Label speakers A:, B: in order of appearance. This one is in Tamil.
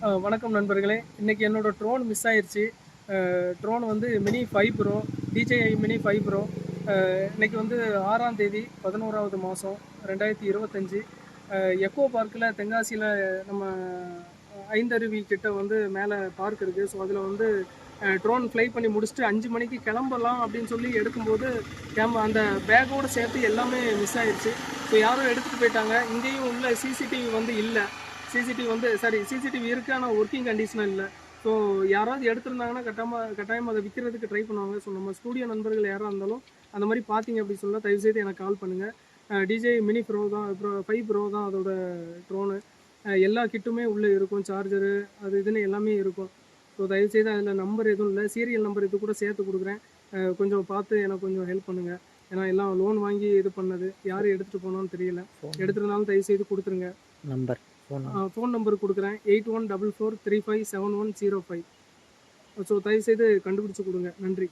A: வணக்கம் நண்பர்களே. இன்னைக்கு என்னோட ட்ரோன் மிஸ் ஆயிருச்சு. ட்ரோன் வந்து mini 5 bro, DJI mini 5 bro. இன்னைக்கு வந்து 6ஆம் தேதி 11வது மாதம் 2025. எக்கோ பார்க்கில் தென்காசியில் நம்ம ஐந்தருவி கிட்ட வந்து மேலே பார்க் இருக்குது. ஸோ அதில் வந்து ட்ரோன் ஃப்ளை பண்ணி முடிச்சுட்டு 5 மணிக்கு கிளம்பலாம் அப்படின்னு சொல்லி எடுக்கும்போது அந்த பேக்கோடு சேர்த்து எல்லாமே மிஸ் ஆயிடுச்சு. ஸோ யாரும் எடுத்துகிட்டு போயிட்டாங்க. இங்கேயும் உள்ள சிசிடிவி வந்து இல்லை. சிசிடிவி இருக்குது, ஆனால் ஒர்க்கிங் கண்டிஷனாக இல்லை. ஸோ யாராவது எடுத்திருந்தாங்கன்னா கட்டாயமாக அதை விற்கிறதுக்கு ட்ரை பண்ணுவாங்க. ஸோ நம்ம ஸ்டூடியோ நண்பர்கள் யாராக இருந்தாலும் அந்த மாதிரி பார்த்தீங்க அப்படின்னு சொன்னால் தயவுசெய்து எனக்கு கால் பண்ணுங்கள். DJI மினி ப்ரோ தான், அப்புறம் 5 ப்ரோ தான் அதோட ட்ரோனு. எல்லா கிட்டுமே உள்ளே இருக்கும், சார்ஜரு அது இதுன்னு எல்லாமே இருக்கும். ஸோ தயவுசெய்து அதில் நம்பர் எதுவும் இல்லை, சீரியல் நம்பர் இது கூட சேர்த்து கொடுக்குறேன். கொஞ்சம் பார்த்து எனக்கு கொஞ்சம் ஹெல்ப் பண்ணுங்கள். ஏன்னா எல்லாம் லோன் வாங்கி இது பண்ணது, யார் எடுத்துகிட்டு போனான்னு தெரியல. எடுத்துருந்தாலும் தயவுசெய்து கொடுத்துருங்க. ஃபோன் நம்பர் கொடுக்குறேன், 8144357105. ஸோ தயவுசெய்து கண்டுபிடிச்சி கொடுங்க. நன்றி.